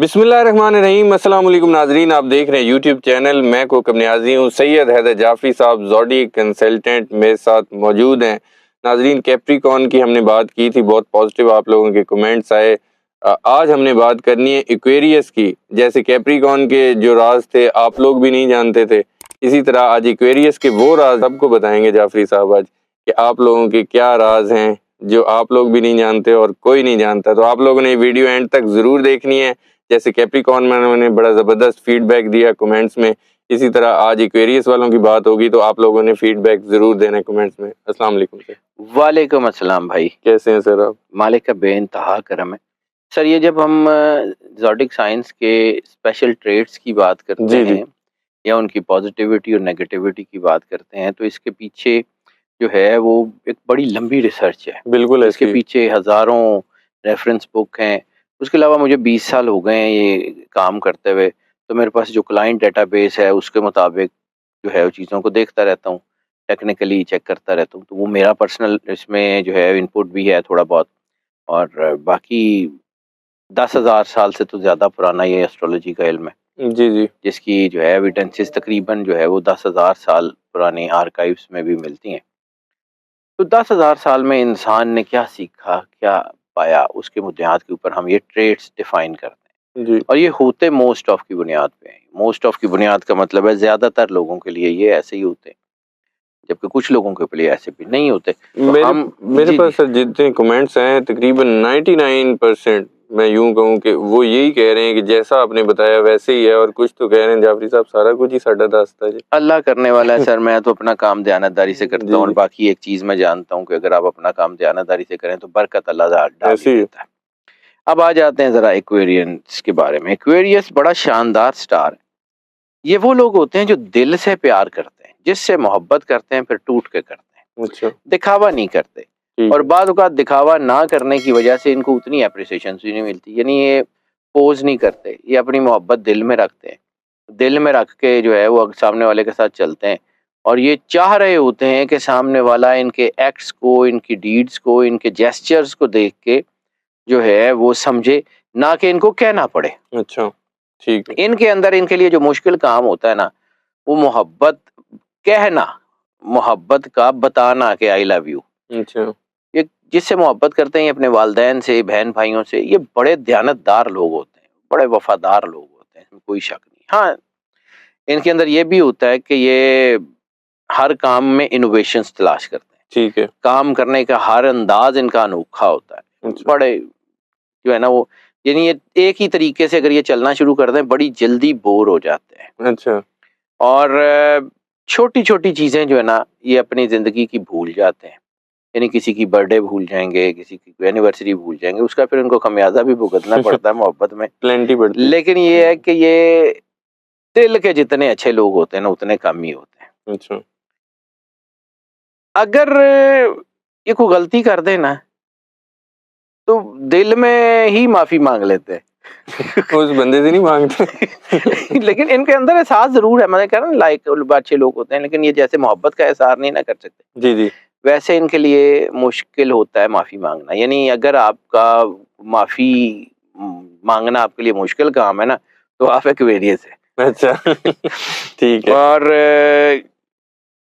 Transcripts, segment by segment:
बिस्मिल्लाहिर्रहमानिर्रहीम। अस्सलाम वालेकुम नाजरीन, आप देख रहे हैं यूट्यूब चैनल मैं कोकब नियाजी हूँ। सैयद हैदर जाफरी साहब जॉडी कंसल्टेंट मेरे साथ मौजूद हैं। नाजरीन, कैप्रिकॉर्न की हमने बात की थी, बहुत पॉजिटिव आप लोगों के कमेंट्स आए। आज हमने बात करनी है एक्वेरियस की। जैसे कैप्रिकॉर्न के जो राज थे आप लोग भी नहीं जानते थे, इसी तरह आज एक्वेरियस के वो राज सबको बताएंगे जाफरी साहब आज कि आप लोगों के क्या राज हैं जो आप लोग भी नहीं जानते और कोई नहीं जानता। तो आप लोगों ने वीडियो एंड तक ज़रूर देखनी है। जैसे कैप्रिकॉर्न में उन्होंने बड़ा ज़बरदस्त फीडबैक दिया कमेंट्स में, इसी तरह आज एक्वेरियस वालों की बात होगी तो आप लोगों ने फीडबैक ज़रूर देना है कमेंट्स में। अस्सलाम वालेकुम सर। वालेकुम अस्सलाम भाई, कैसे हैं सर आप? मालिक का बेइंतहा करम है। सर ये जब हम ज़ोडिक साइंस के स्पेशल ट्रेड्स की बात करते जी जी हैं या उनकी पॉजिटिविटी और नेगेटिविटी की बात करते हैं तो इसके पीछे जो है वो एक बड़ी लंबी रिसर्च है। बिल्कुल इसके ऐसी। पीछे हज़ारों रेफरेंस बुक हैं। उसके अलावा मुझे 20 साल हो गए हैं ये काम करते हुए, तो मेरे पास जो क्लाइंट डेटाबेस है उसके मुताबिक जो है वो चीज़ों को देखता रहता हूँ, टेक्निकली चेक करता रहता हूँ। तो वो मेरा पर्सनल इसमें जो है इनपुट भी है थोड़ा बहुत। और बाकी 10,000 साल से तो ज़्यादा पुराना ये एस्ट्रोलॉजी का इल्म है, जी जी जिसकी जो है एविडेंसेस तकरीबन जो है वो 10,000 साल पुराने आर्काइव्स में भी मिलती हैं। तो 10,000 साल में इंसान ने क्या सीखा, क्या पाया, उसके बुनियाद के ऊपर हम ये ट्रेड्स डिफाइन करते हैं। जी और ये होते मोस्ट ऑफ की बुनियाद पे हैं। मोस्ट ऑफ की बुनियाद का मतलब है ज़्यादातर लोगों के लिए ये ऐसे ही होते हैं, जबकि कुछ लोगों के लिए ऐसे भी नहीं होते। तो मेरे हम मेरे जी, जी। पास सर जितने कमेंट्स हैं तकरीबन 99% मैं यूं कहूं कि वो यही कह रहे हैं कि जैसा आपने बताया वैसे ही है, और कुछ तो कह रहे हैं जाफरी साहब सारा कुछ ही साडा दास्ता है जी। अल्लाह करने वाला है सर, मैं तो अपना काम दयानतदारी से करता जी हूँ और जी बाकी एक चीज़ मैं जानता हूँ कि अगर आप अपना काम दयानतदारी से करें तो बरकत अल्लाह डाल ही ऐसी ही। देता है। अब आ जाते हैं ज़रा एक्वेरियंस के बारे में। एक्वेरियस बड़ा शानदार स्टार है। ये वो लोग होते हैं जो दिल से प्यार करते हैं, जिससे मोहब्बत करते हैं फिर टूट के करते हैं, अच्छा। दिखावा नहीं करते। ठीक और है। बाद औक़ात दिखावा ना करने की वजह से इनको उतनी एप्रिसिएशन भी नहीं मिलती। यानी ये पोज़ नहीं करते, ये अपनी मोहब्बत दिल में रखते हैं। दिल में रख के जो है वो सामने वाले के साथ चलते हैं और ये चाह रहे होते हैं कि सामने वाला इनके एक्ट्स को, इनकी डीड्स को, इनके जेस्चर्स को देख के जो है वो समझे, ना कि इनको कहना पड़े। अच्छा। ठीक है। इनके अंदर इनके लिए जो मुश्किल काम होता है ना, वो मोहब्बत कहना, मोहब्बत का बताना कि आई लव यू। अच्छा। ये जिससे मोहब्बत करते हैं ये अपने वालिदैन से, बहन-भाइयों से, ये बड़े दयानतदार लोग होते हैं, बड़े वफ़ादार लोग होते हैं, इसमें कोई शक नहीं। हाँ, इनके अंदर ये भी होता है कि ये हर काम में इनोवेशंस तलाश करते हैं। ठीक है। काम करने का हर अंदाज़ इनका अनोखा होता है। अच्छा। बड़े जो है ना वो, यानी ये एक ही तरीके से अगर ये चलना शुरू कर दें, बड़ी जल्दी बोर हो जाते हैं। अच्छा। और छोटी-छोटी चीज़ें जो है ना, ये अपनी ज़िंदगी की भूल जाते हैं। यानी किसी की बर्थडे भूल जाएँगे, किसी की एनिवर्सरी भूल जाएँगे, उसका फिर उनको खमियाज़ा भी भुगतना पड़ता है मोहब्बत में। प्लेंटी बढ़ती है। लेकिन ये है कि ये दिल के जितने अच्छे लोग होते हैं ना, उतने कम ही होते हैं। अच्छा। अगर ये कोई गलती कर दे ना, तो दिल में ही माफ़ी माँग लेते हैं। उस बंदे से नहीं मांगते। लेकिन इनके अंदर एहसास ज़रूर है, मैंने कहा ना लाइक अच्छे लोग होते हैं, लेकिन ये जैसे मोहब्बत का इज़हार नहीं ना कर सकते, जी जी वैसे इनके लिए मुश्किल होता है माफ़ी माँगना। यानी अगर आपका माफ़ी माँगना आपके लिए मुश्किल काम है ना, तो आप एक्वेरियस हैं। अच्छा। ठीक है। और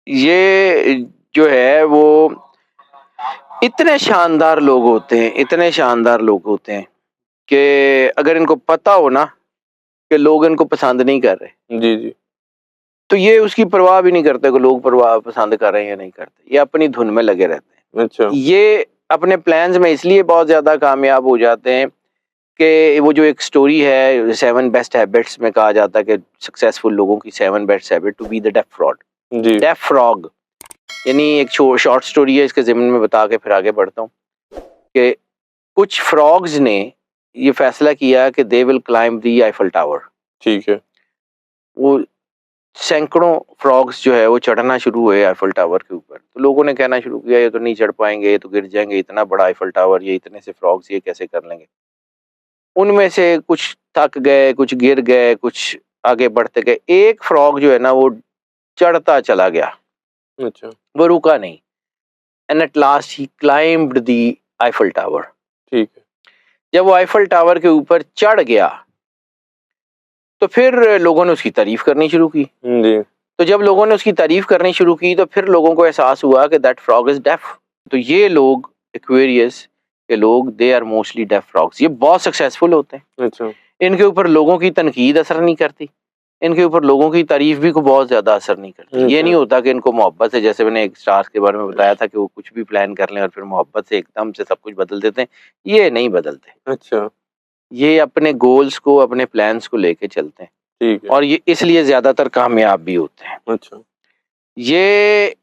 ये जो है वो इतने शानदार लोग होते हैं, इतने शानदार लोग होते हैं कि अगर इनको पता हो ना कि लोग इनको पसंद नहीं कर रहे, जी जी तो ये उसकी परवाह भी नहीं करते कि लोग परवाह पसंद कर रहे हैं या नहीं करते। ये अपनी धुन में लगे रहते हैं। अच्छा। ये अपने प्लान्स में इसलिए बहुत ज़्यादा कामयाब हो जाते हैं कि वो जो एक स्टोरी है 7 बेस्ट हैबिट्स में कहा जाता है कि सक्सेसफुल लोगों की 7 best habit to be the G. Deaf frog. यानी एक शॉर्ट स्टोरी है, इसके ज़िम्न में बता के फिर आगे बढ़ता हूँ कि कुछ फ्रॉग्स ने ये फैसला किया कि they will climb the Eiffel tower. ठीक है। वो सैकड़ों फ्रॉग्स जो है वो चढ़ना शुरू हुए आईफल टावर के ऊपर। तो लोगों ने कहना शुरू किया ये तो नहीं चढ़ पाएंगे, ये तो गिर जाएंगे, इतना बड़ा आईफल टावर, ये इतने से फ्रॉग्स ये कैसे कर लेंगे। उनमें से कुछ थक गए, कुछ गिर गए, कुछ आगे बढ़ते गए। एक फ्रॉग जो है ना वो चढ़ता चला गया, अच्छा। वो रुका नहीं। And at last he climbed the Eiffel tower. ठीक है। जब वो आईफल टावर के ऊपर चढ़ गया तो फिर लोगों ने उसकी तारीफ करनी शुरू की। जी। तो जब लोगों ने उसकी तारीफ करनी शुरू की तो फिर लोगों को एहसास हुआ कि दैट फ्रॉग इज डेफ। तो ये लोग एक्वेरियस के लोग, they are mostly deaf frogs. ये बहुत सक्सेसफुल होते हैं। अच्छा। इनके ऊपर लोगों की तनकीद असर नहीं करती, इनके ऊपर लोगों की तारीफ भी को बहुत ज्यादा असर नहीं करती। ये अच्छा। नहीं होता कि इनको मोहब्बत से, जैसे मैंने एक स्टार्स के बारे में बताया था कि वो कुछ भी प्लान कर लें और फिर मोहब्बत से एकदम से सब कुछ बदल देते हैं। ये नहीं बदलते। अच्छा। ये अपने गोल्स को, अपने प्लान्स को लेके चलते हैं ठीक है। और ये इसलिए ज्यादातर कामयाब भी होते हैं। अच्छा। ये,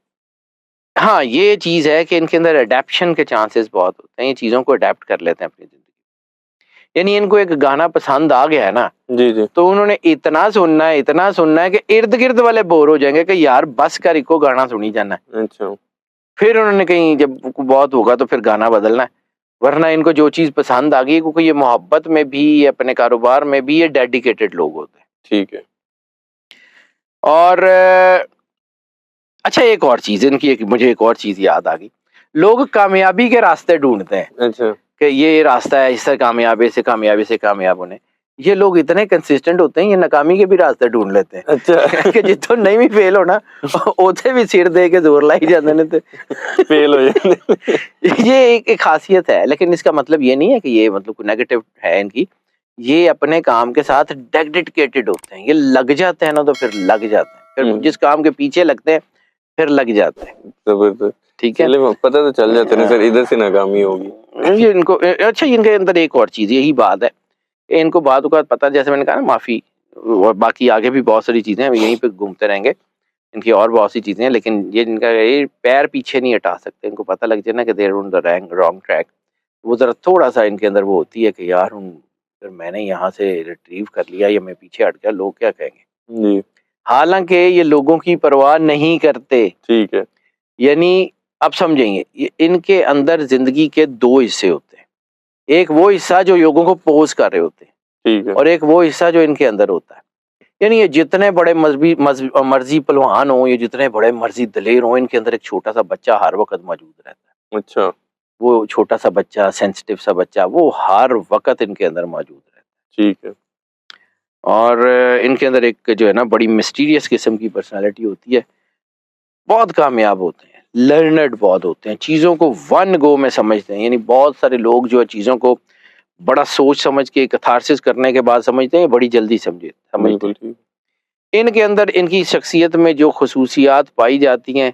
हाँ, ये चीज है कि इनके अंदर अडेप्शन के चांसेस बहुत होते हैं। ये चीजों को अडेप्ट कर लेते हैं अपनी जिंदगी। यानी इनको एक गाना पसंद आ गया है ना, जी जी। तो उन्होंने इतना सुनना है कि इर्द गिर्द वाले बोर हो जाएंगे कि यार बस कर, इको गाना सुनी जाना है। अच्छा। फिर उन्होंने कहीं जब बहुत होगा तो फिर गाना बदलना है। वरना इनको जो चीज पसंद आ गई, क्योंकि ये मोहब्बत में भी, ये अपने कारोबार में भी, ये डेडिकेटेड लोग होते हैं। ठीक है। और अच्छा, एक और चीज इनकी, मुझे एक और चीज याद आ गई। लोग कामयाबी के रास्ते ढूंढते हैं अच्छा। कि ये रास्ता है, इससे कामयाबी से कामयाब होने। ये लोग इतने कंसिस्टेंट होते हैं, ये नाकामी के भी रास्ते ढूंढ लेते हैं। अच्छा। कि जितो नहीं भी फेल होना, ओथे भी सिर दे के जोर लाई जाते ने ते फेल हो जाते। ये एक खासियत है। लेकिन इसका मतलब ये नहीं है कि ये मतलब कोई नेगेटिव है इनकी। ये अपने काम के साथ डेडिकेटेड होते हैं। ये लग जाते हैं ना तो फिर लग जाते हैं, फिर जिस काम के पीछे लगते हैं फिर लग जाते हैं। जबरदस्त। ठीक है, चलिए, पता तो चल जाता है ना सर, इधर से नाकामी होगी। ये इनको अच्छा, इनके अंदर एक और चीज, यही बात है, इनको बात का पता, जैसे मैंने कहा ना, माफी और बाकी आगे भी बहुत सारी चीजें हैं, यहीं पे घूमते रहेंगे। इनकी और बहुत सी चीजें हैं, लेकिन ये इनका ये पैर पीछे नहीं हटा सकते। इनको पता लग जाए ना कि they're on the wrong track, वो जरा थोड़ा सा इनके अंदर वो होती है कि यार फिर मैंने यहाँ से रिट्रीव कर लिया या मैं पीछे हट गया, लोग क्या कहेंगे। जी। हालांकि ये लोगों की परवाह नहीं करते। ठीक है। यानी अब समझेंगे, इनके अंदर जिंदगी के दो हिस्से होते हैं। एक वो हिस्सा जो लोगों को पोज कर रहे होते हैं, ठीक है। और एक वो हिस्सा जो इनके अंदर होता है। यानी ये जितने बड़े मर्जी पहलवान हो, ये जितने बड़े मर्जी दलेर हो, इनके अंदर एक छोटा सा बच्चा हर वक्त मौजूद रहता है। अच्छा। वो छोटा सा बच्चा, सेंसिटिव सा बच्चा, वो हर वक्त इनके अंदर मौजूद रहता है। ठीक है। और इनके अंदर एक जो है ना बड़ी मिस्टीरियस किस्म की पर्सनालिटी होती है। बहुत कामयाब होते हैं, लर्नड बहुत होते हैं, चीज़ों को वन गो में समझते हैं। यानी बहुत सारे लोग जो है चीज़ों को बड़ा सोच समझ के, कैथारसिस करने के बाद समझते हैं, बड़ी जल्दी समझते बिल्कुल हैं। ठीक। इनके अंदर, इनकी शख्सियत में जो खुसूसियात पाई जाती हैं,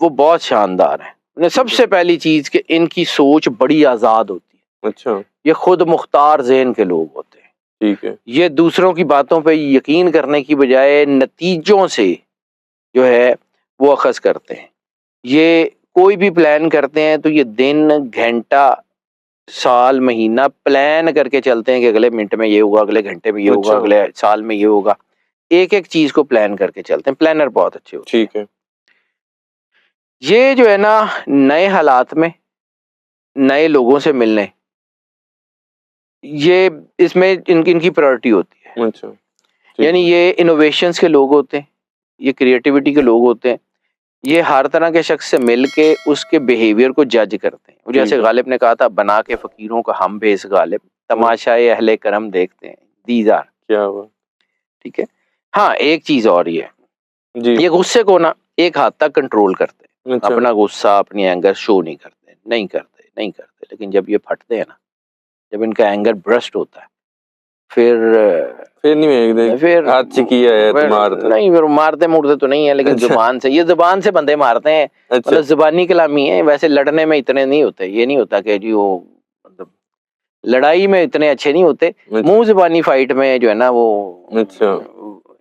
वो बहुत शानदार है। सबसे पहली चीज़ कि इनकी सोच बड़ी आज़ाद होती है। अच्छा। ये खुद मुख्तार ज़हन के लोग होते हैं। ठीक है। ये दूसरों की बातों पे यकीन करने की बजाय नतीजों से जो है वो अखज़ करते हैं। ये कोई भी प्लान करते हैं तो ये दिन, घंटा, साल, महीना प्लान करके चलते हैं कि अगले मिनट में ये होगा, अगले घंटे में ये होगा, अच्छा। अगले साल में ये होगा। एक-एक चीज़ को प्लान करके चलते हैं। प्लानर बहुत अच्छे होते हैं। ठीक है। ये जो है ना, नए हालात में नए लोगों से मिलने, ये इसमें इनकी प्रायोरिटी होती है। अच्छा। ठीक। यानी ये इनोवेशंस के लोग होते हैं, ये क्रिएटिविटी के लोग होते हैं। ये हर तरह के शख्स से मिल के उसके बिहेवियर को जज करते हैं। जैसे गालिब ने कहा था, बना के फकीरों का हम भेस गालिब, तमाशाए अहले करम देखते हैं। दीज आर, क्या हुआ? ठीक है। हाँ, एक चीज और ही है, जी। ये गुस्से को ना एक हद तक कंट्रोल करते हैं। अच्छा। अपना गुस्सा, अपनी एंगर शो नहीं करते। लेकिन जब ये फटते हैं ना, जब इनका एंगर ब्रस्ट होता है, फिर नहीं मैं फिर हाथ से किया है तो मारता नहीं, फिर मारते मुड़ते तो नहीं है, लेकिन अच्छा। जुबान से, ये जुबान से बंदे मारते हैं। अच्छा। मतलब जुबानी कलामी है। वैसे लड़ने में इतने नहीं होते। ये नहीं होता कि जी वो, मतलब लड़ाई में इतने अच्छे नहीं होते। मुंह जुबानी फाइट में जो है ना वो, अच्छा,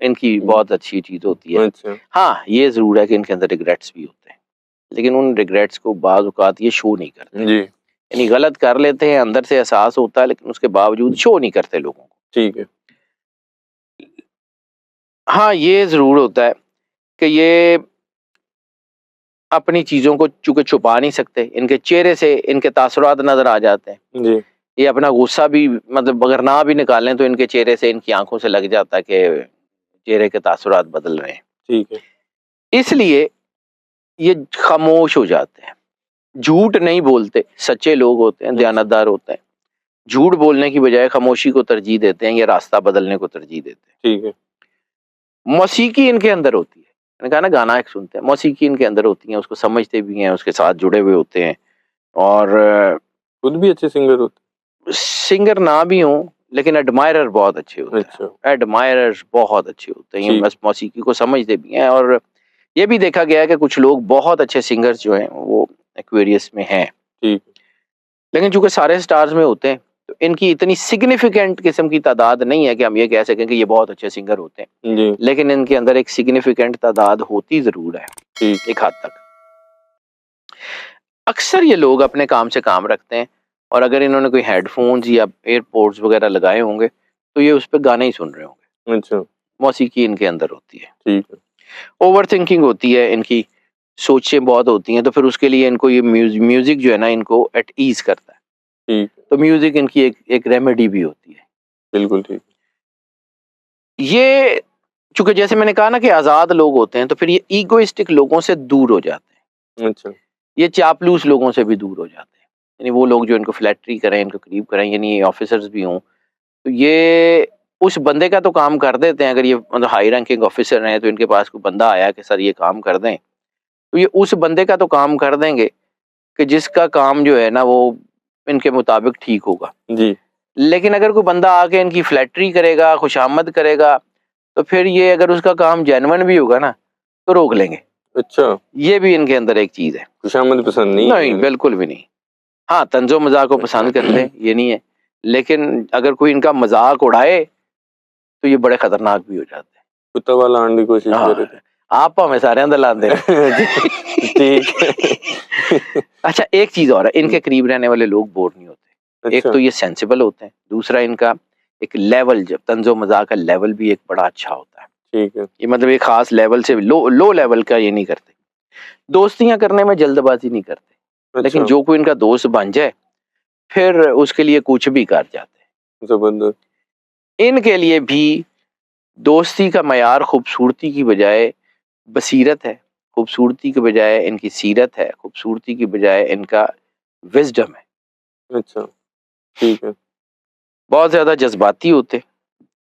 इनकी बहुत अच्छी चीज होती है। अच्छा। हाँ, ये जरूर है कि इनके अंदर रिग्रेट्स भी होते हैं, लेकिन उन रिग्रेट्स को बाज़ औक़ात ये शो नहीं करते। जी। यानी गलत कर लेते हैं, अंदर से एहसास होता है, लेकिन उसके बावजूद शो नहीं करते लोगों को। ठीक है। हाँ, ये ज़रूर होता है कि ये अपनी चीज़ों को चूँकि छुपा नहीं सकते, इनके चेहरे से इनके तासुरात नज़र आ जाते हैं। जी। ये अपना गुस्सा भी, मतलब अगर ना भी निकालें तो इनके चेहरे से, इनकी आँखों से लग जाता है कि चेहरे के तासुरात बदल रहे हैं। ठीक है। इसलिए ये खामोश हो जाते हैं, झूठ नहीं बोलते, सच्चे लोग होते हैं, अच्छा। दयानतदार होते हैं। झूठ बोलने की बजाय खामोशी को तरजीह देते हैं या रास्ता बदलने को तरजीह देते हैं। ठीक है। मौसीकी इनके अंदर होती है, मैंने कहा ना गाना एक सुनते हैं, मौसीकी इनके अंदर होती है, उसको समझते भी हैं, उसके साथ जुड़े हुए होते हैं और खुद भी अच्छे सिंगर होते सिंगर ना भी हों लेकिन एडमायरर बहुत अच्छे होते हैं। हैं, अच्छा। एडमायरर्स बहुत अच्छे होते हैं, ये ठीक। बस मौसीकी को समझते भी हैं। और ये भी देखा गया है कि कुछ लोग बहुत अच्छे सिंगर्स जो हैं वो एक्वेरियस में हैं, ठीक। लेकिन चूंकि सारे स्टार्स में होते हैं तो इनकी इतनी सिग्निफिकेंट किस्म की तादाद नहीं है कि हम ये कह सकें कि ये बहुत अच्छे सिंगर होते हैं, जी। लेकिन इनके अंदर एक सिग्निफिकेंट तादाद होती जरूर है ठीक। एक हद तक। अक्सर ये लोग अपने काम से काम रखते हैं और अगर इन्होंने कोई हेडफोन्स या एयरपोर्ट्स वगैरह लगाए होंगे तो ये उस पर गाने ही सुन रहे होंगे, अच्छा। मौसीकी इनके अंदर होती है। ठीक है। ओवर थिंकिंग होती है इनकी, सोचें बहुत होती हैं, तो फिर उसके लिए इनको ये म्यूजिक जो है ना इनको एट ईज करता है, ठीक। तो म्यूजिक इनकी एक रेमेडी भी होती है। बिल्कुल ठीक। ये चूंकि जैसे मैंने कहा ना कि आज़ाद लोग होते हैं तो फिर ये ईगोइस्टिक लोगों से दूर हो जाते हैं, अच्छा। ये चापलूस लोगों से भी दूर हो जाते हैं, यानी वो लोग जो इनको फ्लैटरी करें, इनको करीब करें, यानी ऑफिसर्स भी हों तो ये उस बंदे का तो काम कर देते हैं। अगर ये मतलब हाई रैंकिंग ऑफिसर हैं तो इनके पास कोई बंदा आया कि सर ये काम कर दें, तो ये उस बंदे का तो काम कर देंगे कि जिसका काम जो है ना वो इनके मुताबिक ठीक होगा। जी। लेकिन अगर कोई बंदा आके इनकी फ्लैटरी करेगा, खुशामद करेगा, तो फिर ये अगर उसका काम जेन्युइन भी होगा ना तो रोक लेंगे। अच्छा। ये भी इनके अंदर एक चीज है। खुशामद पसंद नहीं नहीं, है। बिल्कुल भी नहीं। हाँ, तंज़ो मज़ाक को पसंद करते हैं, ये नहीं है। लेकिन अगर कोई इनका मज़ाक उड़ाए तो ये बड़े खतरनाक भी हो जाते हैं। कुत्ता वाला आने की कोशिश कर रहे हाँ, आप भावें सारे अंदर लांदे थे। ठीक है। अच्छा, एक चीज और है, इनके करीब रहने वाले लोग बोर नहीं होते। एक अच्छा। तो ये सेंसिबल होते हैं, दूसरा इनका एक लेवल, जब तंज़ो मज़ाक का लेवल भी एक बड़ा अच्छा होता है। ठीक है। ये मतलब एक खास लेवल से लो लेवल का ये नहीं करते। दोस्तियां करने में जल्दबाजी नहीं करते, लेकिन अच्छा। जो कोई इनका दोस्त बन जाए फिर उसके लिए कुछ भी कर जाते हैं। जबरदस्त। इनके लिए भी दोस्ती का मयार खूबसूरती की बजाय बसीरत है, खूबसूरती की बजाय इनकी सीरत है, खूबसूरती की बजाय इनका विजडम है। अच्छा। ठीक है। बहुत ज़्यादा जज्बाती होते,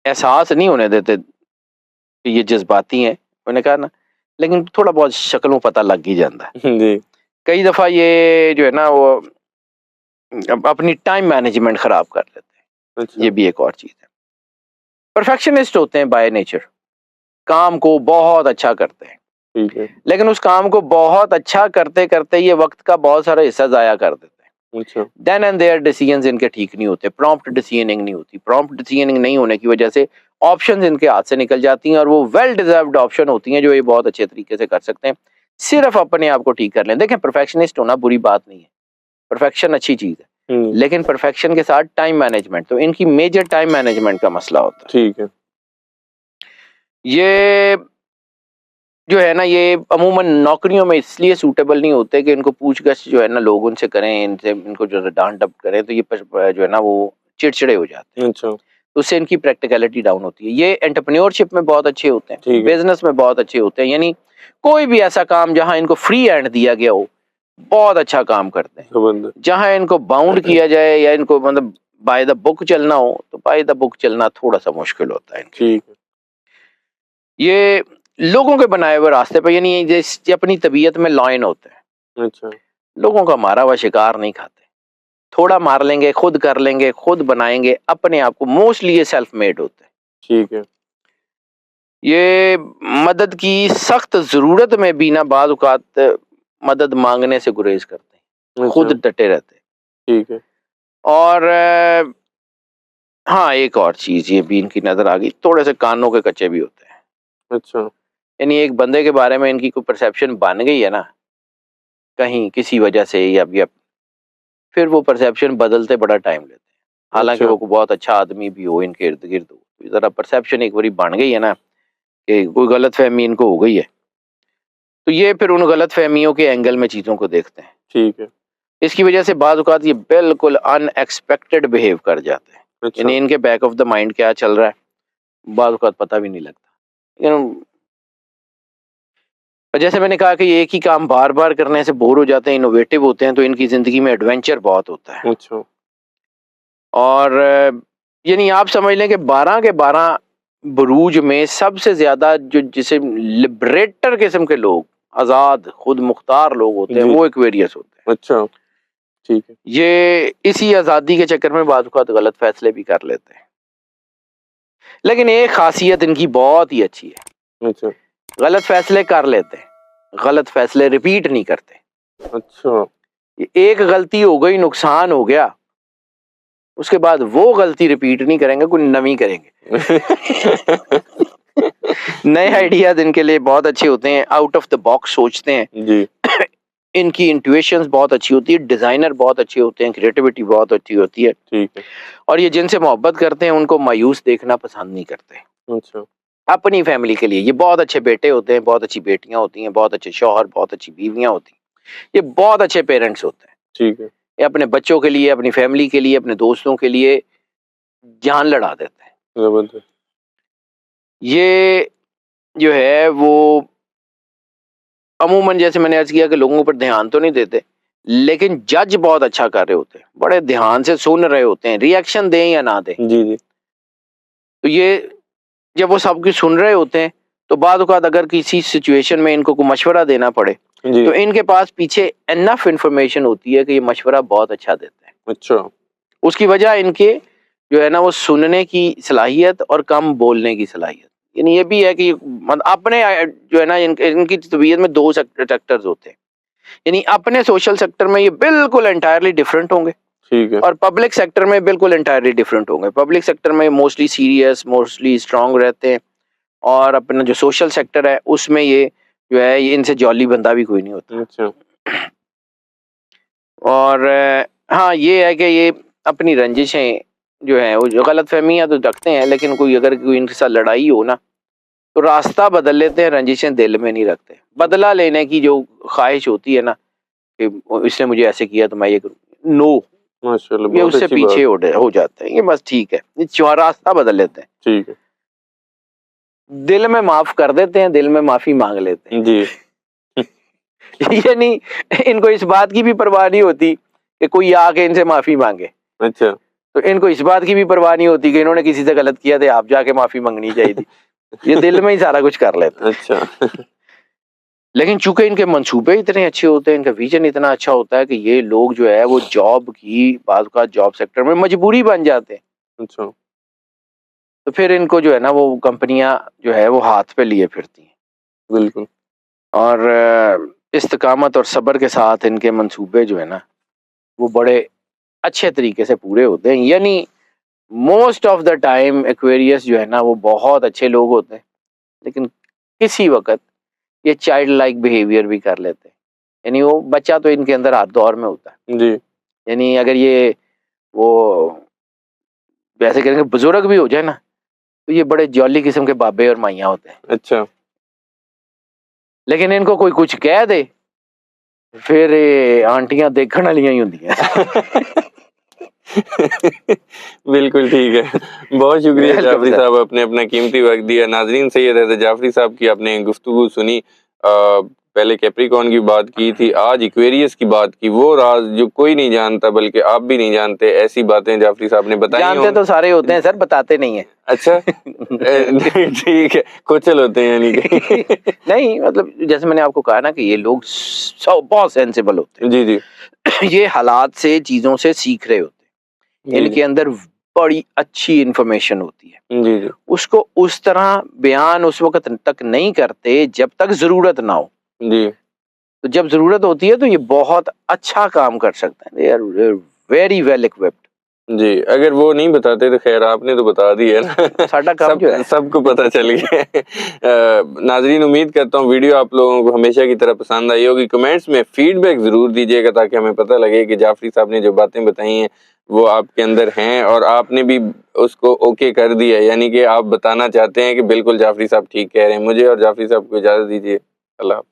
एहसास नहीं होने देते कि ये जज्बाती हैं, मैंने कहा ना, लेकिन थोड़ा बहुत शक्लों पता लग ही जाता है। जी। कई दफ़ा ये जो है ना वो अपनी टाइम मैनेजमेंट ख़राब कर लेते हैं, अच्छा। ये भी एक और चीज़ है। परफेक्शनिस्ट होते हैं बाय नेचर, काम को बहुत अच्छा करते हैं, ठीक है। लेकिन उस काम को बहुत अच्छा करते करते ये वक्त का बहुत सारा हिस्सा ज़ाया कर देते हैं। अच्छा। देन एंड देयर डिसीजंस इनके ठीक नहीं होते, प्रॉम्प्ट डिसीजनिंग नहीं होती। प्रॉम्प्ट डिसीजनिंग नहीं होने की वजह से ऑप्शंस इनके हाथ से निकल जाती हैं और वो वेल डिजर्व्ड ऑप्शन होती हैं जो ये बहुत अच्छे तरीके से कर सकते हैं, सिर्फ अपने आप को ठीक कर लें। देखें, परफेक्शनिस्ट होना बुरी बात नहीं है, परफेक्शन अच्छी चीज़ है, लेकिन परफेक्शन के साथ टाइम मैनेजमेंट, तो इनकी मेजर टाइम मैनेजमेंट का मसला होता है। ठीक है। ये जो है ना ये अमूमन नौकरियों में इसलिए सूटेबल नहीं होते कि इनको पूछगछ जो है ना लोग उनसे करें, इनसे इनको जो डांट डप करें तो ये जो है ना वो चिड़चिड़े हो जाते हैं, अच्छा। तो उससे इनकी प्रैक्टिकलिटी डाउन होती है। ये एंटरप्रेन्योरशिप में बहुत अच्छे होते हैं, ठीक है। बिजनेस में बहुत अच्छे होते हैं, यानी कोई भी ऐसा काम जहां इनको फ्री हैंड दिया गया हो बहुत अच्छा काम करते हैं। जबरदस्त। जहां इनको बाउंड किया जाए या इनको मतलब बाय द बुक चलना हो तो बाय द बुक चलना थोड़ा सा मुश्किल होता है इनके लिए। ठीक है। ये लोगों के बनाए हुए रास्ते पर, यानी जैसे अपनी तबीयत में लॉयन होते हैं, अच्छा। लोगों का मारा हुआ शिकार नहीं खाते, थोड़ा मार लेंगे, खुद कर लेंगे, खुद बनाएंगे अपने आप को, मोस्टली ये सेल्फ मेड होते हैं। ठीक है। ये मदद की सख्त जरूरत में भी ना बाज़ औक़ात मदद मांगने से गुरेज करते हैं, अच्छा। खुद डटे रहते हैं। ठीक है। और हाँ, एक और चीज ये भी इनकी नजर आ गई, थोड़े से कानों के कच्चे भी होते हैं। अच्छा। यानी एक बंदे के बारे में इनकी कोई परसेप्शन बन गई है ना कहीं किसी वजह से, या फिर वो परसेप्शन बदलते बड़ा टाइम लेते हैं, हालांकि अच्छा। वो बहुत अच्छा आदमी भी हो, इनके इर्द गिर्द हो, जरा परसेप्शन एक बारी बन गई है ना कि कोई गलत फहमी इनको हो गई है, तो ये फिर उन गलत फहमियों के एंगल में चीजों को देखते हैं। ठीक है। इसकी वजह से बाज़ औक़ात ये बिल्कुल अनएक्सपेक्टेड बिहेव कर जाते हैं, अच्छा। यानी इनके बैक ऑफ द माइंड क्या चल रहा है बाज़ औक़ात पता भी नहीं लगता। लेकिन जैसे मैंने कहा कि ये एक ही काम बार बार करने से बोर हो जाते हैं, इनोवेटिव होते हैं, तो इनकी जिंदगी में एडवेंचर बहुत होता है। अच्छा। और यानी आप समझ लें कि 12 के 12 बुरूज में सबसे ज़्यादा जो जिसे लिबरेटर किस्म के लोग, आज़ाद खुद मुख्तार लोग होते हैं, जी। वो एक्वेरियस होते हैं। अच्छा, ठीक है। ये इसी आज़ादी के चक्कर में बाज़ औक़ात गलत फैसले भी कर लेते हैं। लेकिन एक ख़ासियत इनकी बहुत ही अच्छी है, अच्छा, गलत फैसले कर लेते हैं, गलत फैसले रिपीट नहीं करते। अच्छा। एक गलती हो गई, नुकसान हो गया, उसके बाद वो गलती रिपीट नहीं करेंगे, कोई नवी करेंगे। नए आइडियाज़ इनके लिए बहुत अच्छे होते हैं, आउट ऑफ द बॉक्स सोचते हैं। जी, इनकी इंट्यूशंस बहुत अच्छी होती है, डिज़ाइनर बहुत अच्छे होते हैं, क्रिएटिविटी बहुत अच्छी होती है। ठीक है। और ये जिनसे मोहब्बत करते हैं उनको मायूस देखना पसंद नहीं करते। अच्छा, अपनी फैमिली के लिए ये बहुत अच्छे बेटे होते हैं, बहुत अच्छी बेटियां होती हैं, बहुत अच्छे शौहर, बहुत अच्छी बीवियां होती हैं। ये बहुत अच्छे पेरेंट्स होते हैं। ठीक है। ये अपने बच्चों के लिए, अपनी फैमिली के लिए, अपने दोस्तों के लिए जान लड़ा देते हैं। ज़बरदस्त। ये जो है वो अमूमन जैसे मैंने अर्ज़ किया कि लोगों पर ध्यान तो नहीं देते, लेकिन जज बहुत अच्छा कर रहे होते हैं। बड़े ध्यान से सुन रहे होते हैं, रिएक्शन दें या ना दें। जी, जी। तो ये जब वो सब कुछ सुन रहे होते हैं, तो बाद औक़ात अगर किसी सिचुएशन में इनको कोई मशवरा देना पड़े, जी, तो इनके पास पीछे इनफ इन्फॉर्मेशन होती है कि ये मशवरा बहुत अच्छा देते हैं। अच्छा, उसकी वजह इनके जो है ना वो सुनने की सलाहियत और कम बोलने की सलाहियत। यानी ये भी है कि अपने जो है ना इनकी तबीयत में 2 सेक्टर्स होते हैं। यानी अपने सोशल सेक्टर में ये बिल्कुल एंटायरली डिफरेंट होंगे ठीक है। और पब्लिक सेक्टर में बिल्कुल एंटायरली डिफरेंट होंगे। पब्लिक सेक्टर में मोस्टली सीरियस, मोस्टली स्ट्रॉन्ग रहते हैं और अपना जो सोशल सेक्टर है उसमें ये जो है ये इनसे जॉली बंदा भी कोई नहीं होता। अच्छा, और हाँ, ये है कि ये अपनी रंजिशें जो हैं वो जो गलतफ़हमियाँ तो रखते हैं, लेकिन कोई अगर कोई इनके साथ लड़ाई हो ना, तो रास्ता बदल लेते हैं, रंजिशें दिल में नहीं रखते। बदला लेने की जो ख़्वाहिश होती है ना कि इसने मुझे ऐसे किया तो मैं ये करूँ, नो, माशाल्लाह ये बहुत उससे अच्छी पीछे बात। हो जाते हैं। ये बस ठीक है, ये रास्ता बदल लेते हैं। ठीक है। दिल में माफ़ कर देते हैं, दिल में माफ़ी माँग लेते हैं। जी, यानी इनको इस बात की भी परवाह नहीं होती कि कोई आके इनसे माफ़ी माँगे। अच्छा। तो इनको इस बात की भी परवाह नहीं होती कि इन्होंने किसी से गलत किया था, आप जाके माफ़ी माँगनी चाहिए थी। ये दिल में ही सारा कुछ कर लेते हैं। अच्छा, लेकिन चूँकि इनके मंसूबे इतने अच्छे होते हैं, इनका विज़न इतना अच्छा होता है कि ये लोग जो है वो जॉब की बाज़ औक़ात जॉब सेक्टर में मजबूरी बन जाते हैं। अच्छा, तो फिर इनको जो है ना वो कंपनियाँ जो है वो हाथ पे लिए फिरती हैं। बिल्कुल। और इस्तिक़ामत और सब्र के साथ इनके मंसूबे जो है ना, वो बड़े अच्छे तरीके से पूरे होते हैं। यानी most of the time Aquarius जो है ना वो बहुत अच्छे लोग होते हैं, लेकिन किसी वक़्त ये चाइल्ड लाइक बिहेवियर भी कर लेते हैं। यानी वो बच्चा तो इनके अंदर हर दौर में होता है। जी, यानी अगर ये वो वैसे कहेंगे बुज़ुर्ग भी हो जाए ना, तो ये बड़े जॉली किस्म के बाबे और माइयाँ होते हैं। अच्छा। लेकिन इनको कोई कुछ कह दे, फिर ये आंटियाँ देखण वालियां ही होंदियां। बिल्कुल ठीक है। बहुत शुक्रिया वेलकम जाफ़री सर। साहब, आपने अपना कीमती वक़्त दिया। नाज़रीन, सैयद हैदर जाफ़री साहब की आपने गुफ्तगू सुनी। पहले कैप्रिकॉर्न की बात की थी, आज एक्वेरियस की बात की। वो राज़ जो कोई नहीं जानता, बल्कि आप भी नहीं जानते, ऐसी बातें जाफ़री साहब ने बताई जानते तो सारे होते हैं सर, बताते नहीं है। अच्छा। ठीक है, खोचल होते हैं यानी कि। नहीं मतलब जैसे मैंने आपको कहा ना कि ये लोग बहुत सेंसिबल होते जी, जी। हैं। ये हालात से चीजों से सीख रहे होते हैं। जी, इनके जी। अंदर बड़ी अच्छी इंफॉर्मेशन होती है। जी, जी। उसको उस तरह बयान उस वक्त तक नहीं करते जब तक जरूरत ना हो। जी। तो जब जरूरत होती है तो ये बहुत अच्छा काम कर सकते हैं। They are very well equipped. जी, अगर वो नहीं बताते तो ख़ैर आपने तो बता दी है ना। साडा काम जो है। सबको पता चल गया है। नाज़रीन, उम्मीद करता हूँ वीडियो आप लोगों को हमेशा की तरह पसंद आई होगी। कमेंट्स में फ़ीडबैक ज़रूर दीजिएगा ताकि हमें पता लगे कि जाफ़री साहब ने जो बातें बताई हैं वो आपके अंदर हैं और आपने भी उसको ओके कर दिया है, यानी कि आप बताना चाहते हैं कि बिल्कुल जाफ़री साहब ठीक कह रहे हैं। मुझे और जाफ़री साहब को इजाज़त दीजिए। अल्लाह हाफ़िज़।